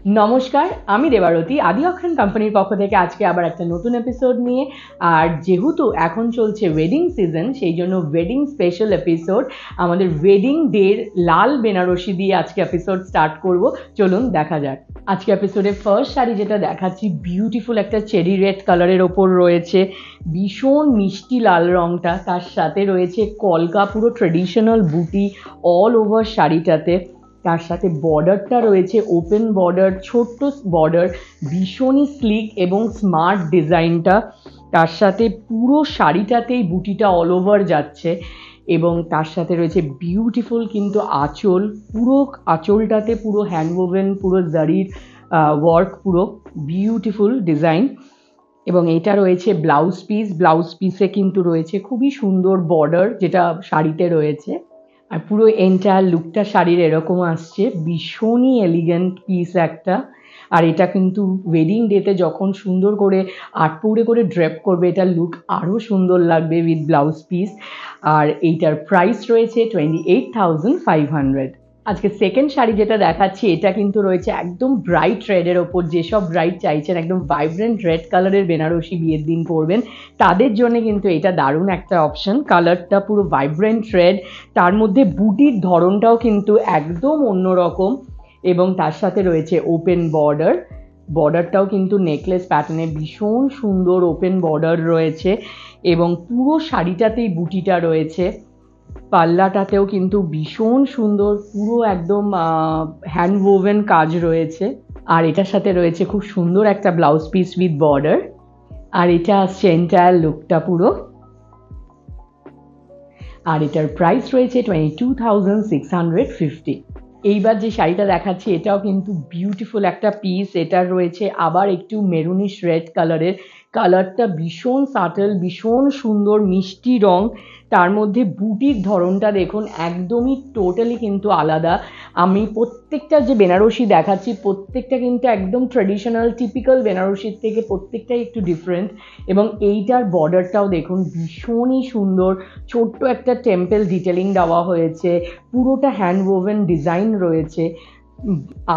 নমস্কার, আমি দেবারতী আদি অক্ষণ কোম্পানির পক্ষ থেকে আজকে আবার একটা নতুন এপিসোড নিয়ে। আর যেহেতু এখন চলছে ওয়েডিং সিজন, সেই জন্য ওয়েডিং স্পেশাল এপিসোড, আমাদের ওয়েডিং ডের লাল বেনারসি দিয়ে আজকে এপিসোড স্টার্ট করব। চলুন দেখা যাক। আজকে এপিসোডে ফার্স্ট শাড়ি যেটা দেখাচ্ছি, বিউটিফুল একটা চেরি রেড কালারের ওপর রয়েছে ভীষণ মিষ্টি লাল রংটা, তার সাথে রয়েছে কলকা পুরো ট্রেডিশনাল বুটি অল ওভার শাড়িটাতে। তার সাথে বর্ডারটা রয়েছে ওপেন বর্ডার, ছোট্ট বর্ডার, ভীষণই স্লিক এবং স্মার্ট ডিজাইনটা। তার সাথে পুরো শাড়িটাতেই বুটিটা অল ওভার যাচ্ছে এবং তার সাথে রয়েছে বিউটিফুল কিন্তু আঁচল, পুরো আঁচলটাতে পুরো হ্যান্ডওভেন, পুরো জারির ওয়ার্ক, পুরো বিউটিফুল ডিজাইন। এবং এটা রয়েছে ব্লাউজ পিস, ব্লাউজ পিসে কিন্তু রয়েছে খুবই সুন্দর বর্ডার যেটা শাড়িতে রয়েছে। আর পুরো এন্টায়ার লুকটা শাড়ির এরকম আসছে, ভীষণই এলিগেন্ট পিস একটা। আর এটা কিন্তু ওয়েডিং ডেতে যখন সুন্দর করে আটপৌড়ে করে ড্রেপ করবে, এটার লুক আরও সুন্দর লাগবে উইথ ব্লাউজ পিস। আর এইটার প্রাইস রয়েছে 28,500। আজকে সেকেন্ড শাড়ি যেটা দেখাচ্ছি, এটা কিন্তু রয়েছে একদম ব্রাইট রেডের ওপর। যেসব ব্রাইট চাইছেন একদম ভাইব্রেন্ট রেড কালারের বেনারসি বিয়ের দিন পরবেন, তাদের জন্য কিন্তু এটা দারুণ একটা অপশন। কালারটা পুরো ভাইব্রেন্ট রেড, তার মধ্যে বুটির ধরনটাও কিন্তু একদম অন্যরকম এবং তার সাথে রয়েছে ওপেন বর্ডার। বর্ডারটাও কিন্তু নেকলেস প্যাটার্নে ভীষণ সুন্দর ওপেন বর্ডার রয়েছে এবং পুরো শাড়িটাতেই বুটিটা রয়েছে। পাল্লাটাতেও কিন্তু ভীষণ সুন্দর, পুরো একদম হ্যান্ডওভেন কাজ রয়েছে। আর এটার সাথে রয়েছে খুব সুন্দর একটা ব্লাউজ পিস উইথ বর্ডার। আর এটা আসছে এন্টায়ার লুকটা পুরো। আর এটার প্রাইস রয়েছে 22,650। এইবার যে শাড়িটা দেখাচ্ছি, এটাও কিন্তু বিউটিফুল একটা পিস। এটার রয়েছে আবার একটু মেরুনিশ রেড কালারের, কালারটা ভীষণ সাটল, ভীষণ সুন্দর মিষ্টি রং। তার মধ্যে বুটির ধরনটা দেখুন একদমই টোটালি কিন্তু আলাদা। আমি প্রত্যেকটা যে বেনারসি দেখাচ্ছি প্রত্যেকটা কিন্তু একদম ট্রেডিশনাল টিপিক্যাল বেনারসির থেকে প্রত্যেকটাই একটু ডিফারেন্ট। এবং এইটার বর্ডারটাও দেখুন ভীষণই সুন্দর, ছোট্ট একটা টেম্পল ডিটেলিং দেওয়া হয়েছে, পুরোটা হ্যান্ডওভেন ডিজাইন রয়েছে।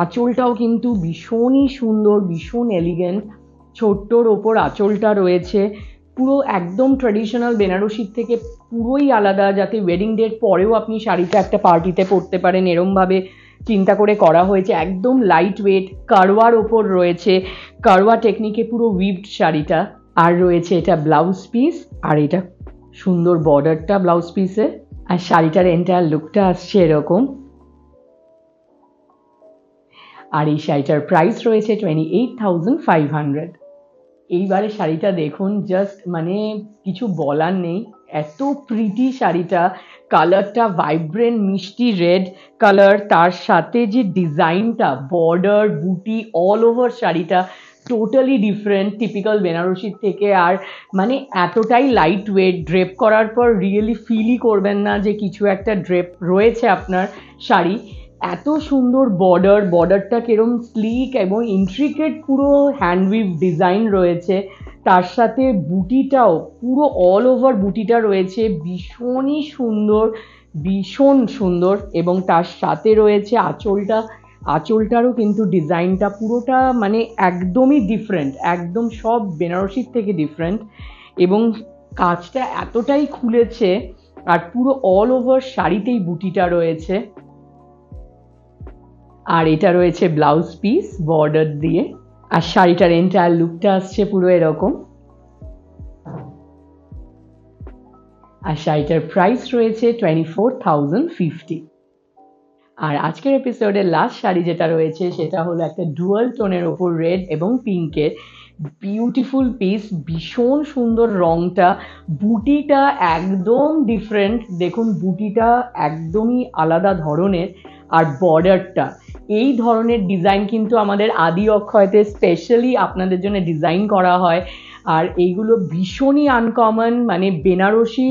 আঁচলটাও কিন্তু ভীষণই সুন্দর, ভীষণ এলিগেন্ট, ছোট্টর ওপর আঁচলটা রয়েছে। পুরো একদম ট্র্যাডিশনাল বেনারসির থেকে পুরোই আলাদা, যাতে ওয়েডিং ডের পরেও আপনি শাড়িটা একটা পার্টিতে পরতে পারেন, এরমভাবে চিন্তা করে করা হয়েছে। একদম লাইট ওয়েট, কারওয়ার ওপর রয়েছে, কারওয়া টেকনিকে পুরো উইভড শাড়িটা। আর রয়েছে এটা ব্লাউজ পিস, আর এটা সুন্দর বর্ডারটা ব্লাউজ পিসে। আর শাড়িটার এন্টায়ার লুকটা আসছে এরকম। আর এই শাড়িটার প্রাইস রয়েছে 28,500। এইবারে শাড়িটা দেখুন, জাস্ট মানে কিছু বলার নেই, এত প্রিটি শাড়িটা। কালারটা ভাইব্রেন্ট মিষ্টি রেড কালার, তার সাথে যে ডিজাইনটা, বর্ডার, বুটি অল ওভার শাড়িটা টোটালি ডিফারেন্ট টিপিক্যাল বেনারসির থেকে। আর মানে এতটাই লাইট ওয়েট, ড্রেপ করার পর রিয়েলি ফিলই করবেন না যে কিছু একটা ড্রেপ রয়েছে আপনার শাড়ি। এত সুন্দর বর্ডার, বর্ডারটা কিরম স্লিক এবং ইন্ট্রিকেট, পুরো হ্যান্ডউইভ ডিজাইন রয়েছে। তার সাথে বুটিটাও পুরো অল ওভার বুটিটা রয়েছে ভীষণই সুন্দর, ভীষণ সুন্দর। এবং তার সাথে রয়েছে আঁচলটা, আঁচলটারও কিন্তু ডিজাইনটা পুরোটা মানে একদমই ডিফারেন্ট, একদম সব বেনারসির থেকে ডিফারেন্ট। এবং কাজটা এতটাই খুলেছে, আর পুরো অল ওভার শাড়িতেই বুটিটা রয়েছে। আর এটা রয়েছে ব্লাউজ পিস বর্ডার দিয়ে। আর শাড়িটার এন্টায়ার লুকটা আসছে পুরো এরকম। আর শাড়িটার প্রাইস রয়েছে 24,050। আর আজকের এপিসোডের লাস্ট শাড়ি যেটা রয়েছে, সেটা হলো একটা ডুয়াল টোনের ওপর রেড এবং পিঙ্কের বিউটিফুল পিস, ভীষণ সুন্দর রংটা। বুটিটা একদম ডিফারেন্ট, দেখুন বুটিটা একদমই আলাদা ধরনের। আর বর্ডারটা, এই ধরনের ডিজাইন কিন্তু আমাদের আদি অক্ষয়তে স্পেশালি আপনাদের জন্য ডিজাইন করা হয়। আর এইগুলো ভীষণই আনকমন, মানে বেনারসি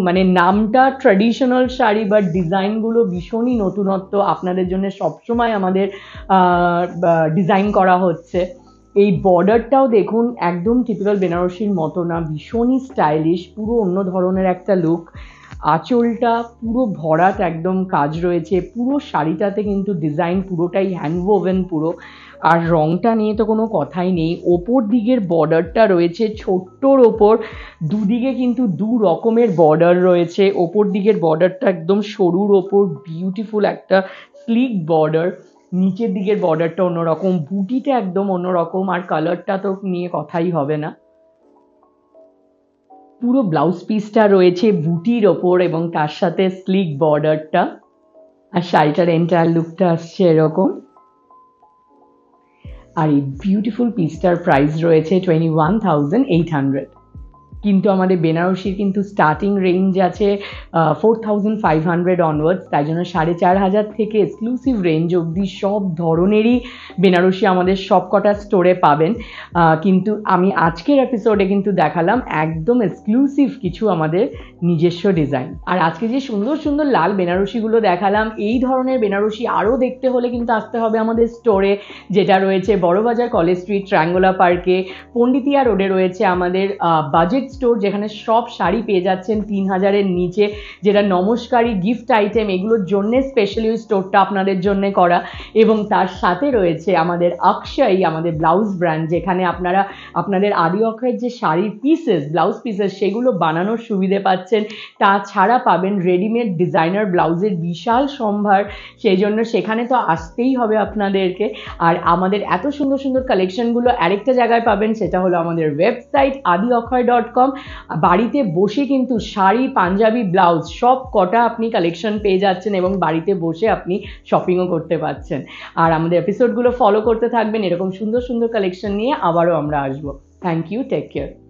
মানে নামটা ট্র্যাডিশনাল শাড়ি, বাট ডিজাইনগুলো ভীষণই নতুনত্ব, আপনাদের জন্য সবসময় আমাদের ডিজাইন করা হচ্ছে। এই বর্ডারটাও দেখুন একদম টিপিক্যাল বেনারসির মতো না, ভীষণই স্টাইলিশ, পুরো অন্য ধরনের একটা লুক। আঁচলটা পুরো ভরাট একদম কাজ রয়েছে, পুরো শাড়িটাতে কিন্তু ডিজাইন পুরোটাই হ্যান্ডওভেন পুরো। আর রংটা নিয়ে তো কোনো কথাই নেই। ওপর দিকের বর্ডারটা রয়েছে ছোট্টর ওপর, দুদিকে কিন্তু দু রকমের বর্ডার রয়েছে। ওপর দিকের বর্ডারটা একদম সরুর ওপর বিউটিফুল একটা স্লিক বর্ডার, নিচের দিকের বর্ডারটা অন্যরকম, বুটিটা একদম অন্যরকম, আর কালারটা তো নিয়ে কথাই হবে না। পুরো ব্লাউজ পিসটা রয়েছে বুটির ওপর এবং তার সাথে স্লিক বর্ডারটা, আর শাড়িটার এন্টায়ার লুকটা আসছে এরকম। আর এই বিউটিফুল পিসটার প্রাইস রয়েছে 21,800। কিন্তু আমাদের বেনারসির কিন্তু স্টার্টিং রেঞ্জ আছে 4,500 অনওয়ার্ডস, তাই জন্য 4,500 থেকে এক্সক্লুসিভ রেঞ্জ অবধি সব ধরনেরই বেনারসি আমাদের সব কটা স্টোরে পাবেন। কিন্তু আমি আজকের এপিসোডে কিন্তু দেখালাম একদম এক্সক্লুসিভ কিছু আমাদের নিজস্ব ডিজাইন। আর আজকে যে সুন্দর সুন্দর লাল বেনারসিগুলো দেখালাম, এই ধরনের বেনারসি আরও দেখতে হলে কিন্তু আসতে হবে আমাদের স্টোরে, যেটা রয়েছে বড়বাজার কলেজ স্ট্রিট ট্রায়াঙ্গুলার পার্কে। পণ্ডিতিয়া রোডে রয়েছে আমাদের বাজেট স্টোর, যেখানে সব শাড়ি পেয়ে যাচ্ছেন 3,000-এর নিচে, যেটা নমস্কারী গিফট আইটেম এগুলোর জন্য স্পেশালি ওই স্টোরটা আপনাদের জন্য করা। এবং তার সাথে রয়েছে আমাদের অক্ষয়, আমাদের ব্লাউজ ব্র্যান্ড, যেখানে আপনারা আপনাদের আদি অক্ষয়ের যে শাড়ির পিসেস, ব্লাউজ পিসেস, সেগুলো বানানোর সুবিধে পাচ্ছেন। তাছাড়া পাবেন রেডিমেড ডিজাইনার ব্লাউজের বিশাল সম্ভার, সেই জন্য সেখানে তো আসতেই হবে আপনাদেরকে। আর আমাদের এত সুন্দর সুন্দর কালেকশনগুলো আরেকটা জায়গায় পাবেন, সেটা হলো আমাদের ওয়েবসাইট adiokhoy.com। বাড়িতে বসে কিন্তু শাড়ি, পাঞ্জাবি, ব্লাউজ সব কটা আপনি কালেকশন পেয়ে যাচ্ছেন এবং বাড়িতে বসে আপনি শপিংও করতে পারছেন। আর আমাদের এপিসোডগুলো ফলো করতে থাকবেন, এরকম সুন্দর সুন্দর কালেকশন নিয়ে আবারও আমরা আসবো। Thank you, take care.